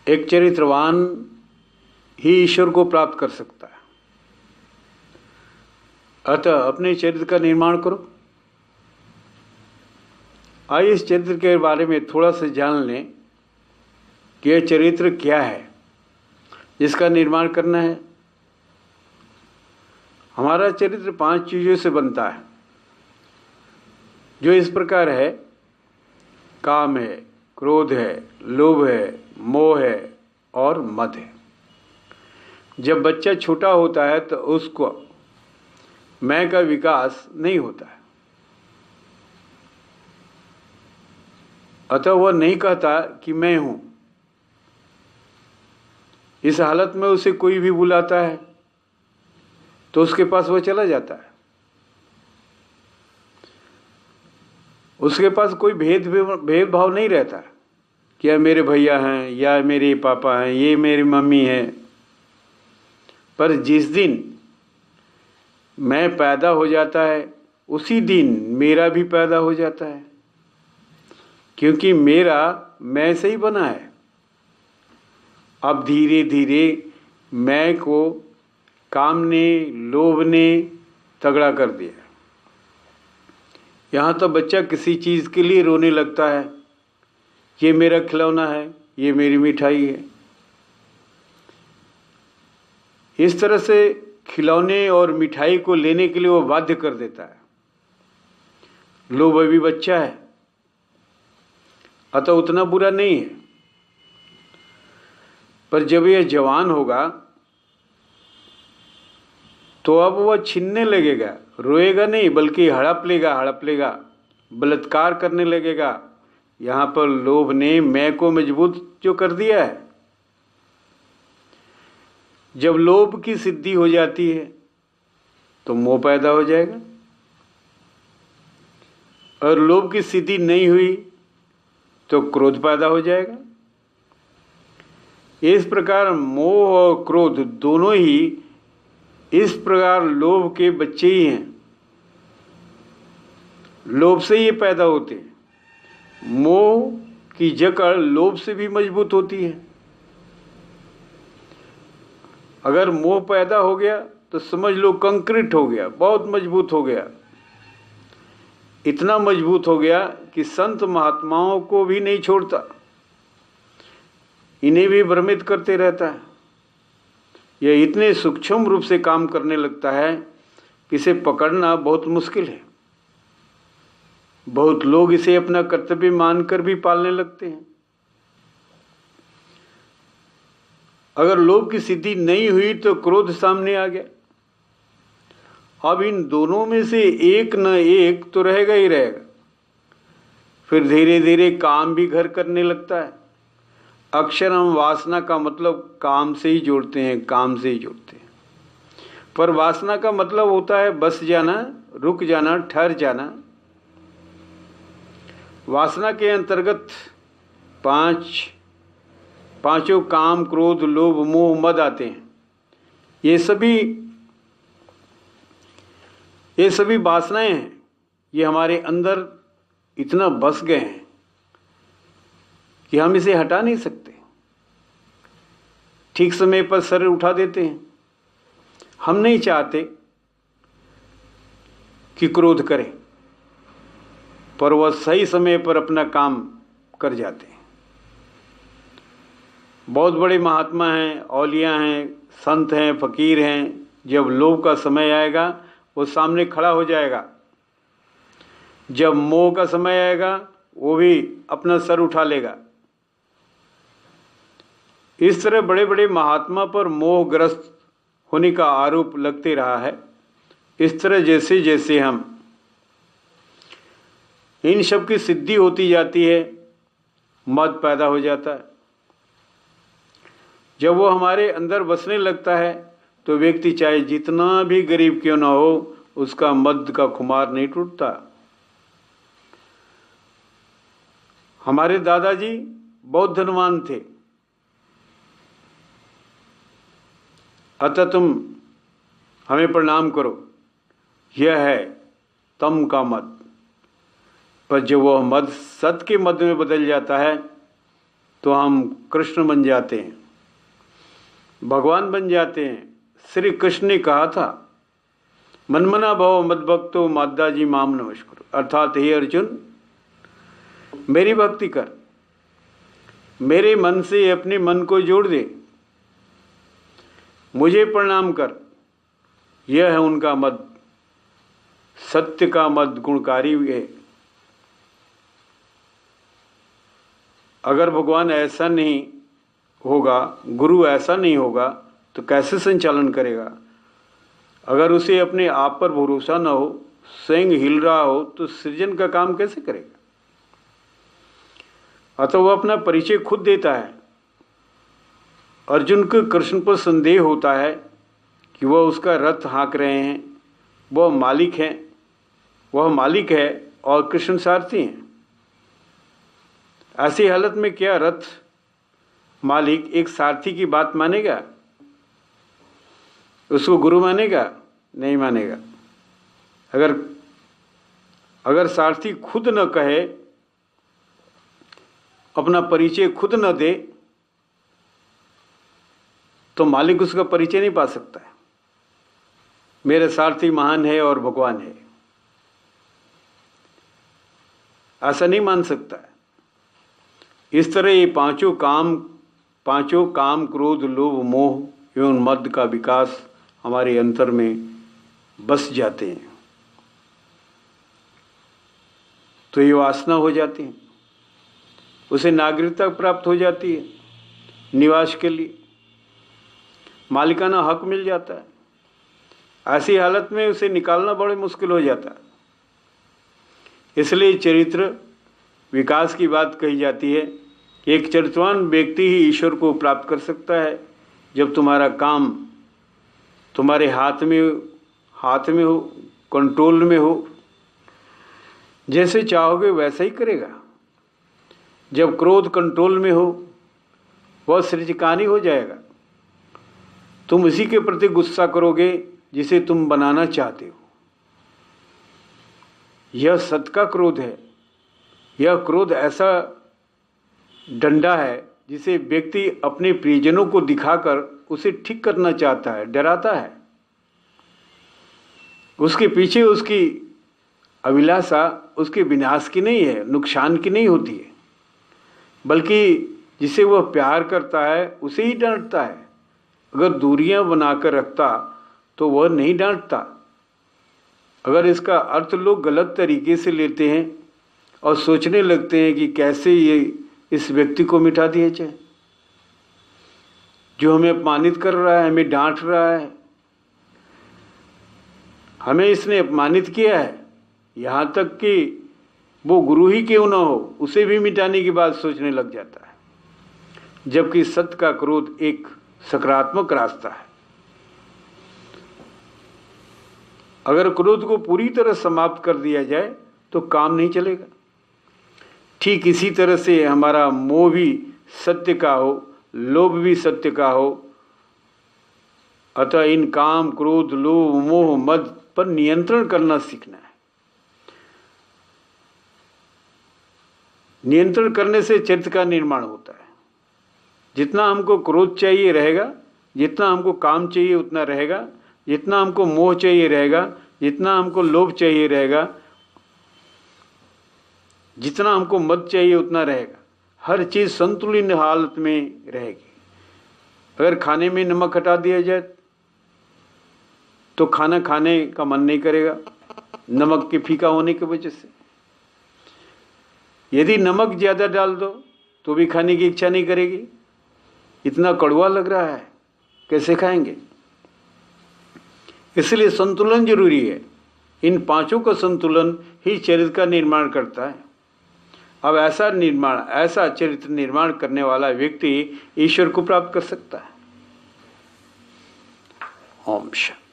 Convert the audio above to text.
एक चरित्रवान ही ईश्वर को प्राप्त कर सकता है। अतः अपने चरित्र का निर्माण करो। आइए इस चरित्र के बारे में थोड़ा सा जान लें कि यह चरित्र क्या है जिसका निर्माण करना है। हमारा चरित्र 5 चीज़ों से बनता है, जो इस प्रकार है: काम है, क्रोध है, लोभ है, मोह है और मद है। जब बच्चा छोटा होता है तो उसको मैं का विकास नहीं होता है, अतः वह नहीं कहता कि मैं हूं। इस हालत में उसे कोई भी बुलाता है तो उसके पास वह चला जाता है। उसके पास कोई भेदभाव नहीं रहता कि यह मेरे भैया हैं या मेरे पापा हैं, ये मेरी मम्मी है। पर जिस दिन मैं पैदा हो जाता है उसी दिन मेरा भी पैदा हो जाता है, क्योंकि मेरा मैं से ही बना है। अब धीरे धीरे मैं को काम ने, लोभ ने तगड़ा कर दिया। यहाँ तो बच्चा किसी चीज़ के लिए रोने लगता है, ये मेरा खिलौना है, ये मेरी मिठाई है। इस तरह से खिलौने और मिठाई को लेने के लिए वो बाध्य कर देता है। लोभ अभी बच्चा है, अतः उतना बुरा नहीं है। पर जब यह जवान होगा तो अब वह छीनने लगेगा। रोएगा नहीं, बल्कि हड़प लेगा, बलात्कार करने लगेगा। यहाँ पर लोभ ने मैं को मजबूत जो कर दिया है। जब लोभ की सिद्धि हो जाती है तो मोह पैदा हो जाएगा, और लोभ की सिद्धि नहीं हुई तो क्रोध पैदा हो जाएगा। इस प्रकार मोह और क्रोध दोनों ही इस प्रकार लोभ के बच्चे ही हैं। लोभ से ये पैदा होते हैं। मोह की जकड़ लोभ से भी मजबूत होती है। अगर मोह पैदा हो गया तो समझ लो कंक्रीट हो गया, बहुत मजबूत हो गया। इतना मजबूत हो गया कि संत महात्माओं को भी नहीं छोड़ता, इन्हें भी भ्रमित करते रहता है। यह इतने सूक्ष्म रूप से काम करने लगता है कि इसे पकड़ना बहुत मुश्किल है। बहुत लोग इसे अपना कर्तव्य मानकर भी पालने लगते हैं। अगर लोभ की सिद्धि नहीं हुई तो क्रोध सामने आ गया। अब इन दोनों में से एक न एक तो रहेगा ही रहेगा। फिर धीरे धीरे काम भी घर करने लगता है। अक्षर हम वासना का मतलब काम से ही जोड़ते हैं, काम से ही जोड़ते हैं। पर वासना का मतलब होता है बस जाना, रुक जाना, ठहर जाना। वासना के अंतर्गत पांचों काम, क्रोध, लोभ, मोह, मद आते हैं। ये सभी वासनाएं हैं। ये हमारे अंदर इतना बस गए हैं कि हम इसे हटा नहीं सकते। ठीक समय पर सर उठा देते हैं। हम नहीं चाहते कि क्रोध करें, पर वह सही समय पर अपना काम कर जाते हैं। बहुत बड़े महात्मा हैं, औलिया हैं, संत हैं, फकीर हैं। जब लोभ का समय आएगा वो सामने खड़ा हो जाएगा। जब मोह का समय आएगा वो भी अपना सर उठा लेगा। इस तरह बड़े बड़े महात्मा पर मोहग्रस्त होने का आरोप लगते रहा है। इस तरह जैसे जैसे हम इन सब की सिद्धि होती जाती है, मद पैदा हो जाता है। जब वो हमारे अंदर बसने लगता है तो व्यक्ति चाहे जितना भी गरीब क्यों ना हो, उसका मद का खुमार नहीं टूटता। हमारे दादाजी बहुत धनवान थे, अतः तुम हमें प्रणाम करो, यह है तम का मद। पर जब वह मद सत के मद में बदल जाता है तो हम कृष्ण बन जाते हैं, भगवान बन जाते हैं। श्री कृष्ण ने कहा था, मनमना भव मद्भक्तो माद्दाजी माम नमस्कुरु, अर्थात हे अर्जुन, मेरी भक्ति कर, मेरे मन से अपने मन को जोड़ दे, मुझे प्रणाम कर। यह है उनका मत, सत्य का मत गुणकारी है। अगर भगवान ऐसा नहीं होगा, गुरु ऐसा नहीं होगा, तो कैसे संचालन करेगा? अगर उसे अपने आप पर भरोसा न हो, स्वयं हिल रहा हो, तो सृजन का काम कैसे करेगा? अतः वह अपना परिचय खुद देता है। अर्जुन को कृष्ण पर संदेह होता है कि वह उसका रथ हाँक रहे हैं, वह मालिक है और कृष्ण सारथी हैं। ऐसी हालत में क्या रथ मालिक एक सारथी की बात मानेगा? उसको गुरु मानेगा? नहीं मानेगा। अगर सारथी खुद न कहे, अपना परिचय खुद न दे, तो मालिक उसका परिचय नहीं पा सकता है। मेरे सारथी महान है और भगवान है, ऐसा नहीं मान सकता है। इस तरह ये पांचों काम क्रोध लोभ मोह एवं मद का विकास हमारे अंतर में बस जाते हैं, तो ये वासना हो जाती है। उसे नागरिकता प्राप्त हो जाती है, निवास के लिए मालिकाना हक मिल जाता है। ऐसी हालत में उसे निकालना बड़े मुश्किल हो जाता है। इसलिए चरित्र विकास की बात कही जाती है। एक चरित्रवान व्यक्ति ही ईश्वर को प्राप्त कर सकता है जब तुम्हारा काम तुम्हारे हाथ में हो, कंट्रोल में हो। जैसे चाहोगे वैसा ही करेगा। जब क्रोध कंट्रोल में हो, वह सृजकानी हो जाएगा। तुम उसी के प्रति गुस्सा करोगे जिसे तुम बनाना चाहते हो। यह सत्य का क्रोध है। यह क्रोध ऐसा डंडा है जिसे व्यक्ति अपने प्रियजनों को दिखाकर उसे ठीक करना चाहता है, डराता है। उसके पीछे उसकी अभिलाषा उसके विनाश की नहीं है, नुकसान की नहीं होती है, बल्कि जिसे वह प्यार करता है उसे ही डांटता है। अगर दूरियां बनाकर रखता तो वह नहीं डांटता। अगर इसका अर्थ लोग गलत तरीके से लेते हैं और सोचने लगते हैं कि कैसे ये इस व्यक्ति को मिटा दिया जाए, जो हमें अपमानित कर रहा है, हमें डांट रहा है, हमें इसने अपमानित किया है, यहाँ तक कि वो गुरु ही क्यों ना हो, उसे भी मिटाने की बात सोचने लग जाता है। जबकि सत्य का क्रोध एक सकारात्मक रास्ता है। अगर क्रोध को पूरी तरह समाप्त कर दिया जाए तो काम नहीं चलेगा। ठीक इसी तरह से हमारा मोह भी सत्य का हो, लोभ भी सत्य का हो। अतः इन काम क्रोध लोभ मोह मद पर नियंत्रण करना सीखना है। नियंत्रण करने से चित्त का निर्माण होता है। जितना हमको क्रोध चाहिए रहेगा, जितना हमको काम चाहिए उतना रहेगा, जितना हमको मोह चाहिए रहेगा, जितना हमको लोभ चाहिए रहेगा, जितना हमको मद चाहिए उतना रहेगा। हर चीज़ संतुलित हालत में रहेगी। अगर खाने में नमक हटा दिया जाए तो खाना खाने का मन नहीं करेगा, नमक के फीका होने की वजह से। यदि नमक ज़्यादा डाल दो तो भी खाने की इच्छा नहीं करेगी। इतना कड़वा लग रहा है, कैसे खाएंगे? इसलिए संतुलन जरूरी है। इन पांचों का संतुलन ही चरित्र का निर्माण करता है। अब ऐसा चरित्र निर्माण करने वाला व्यक्ति ईश्वर को प्राप्त कर सकता है। ओम शांति।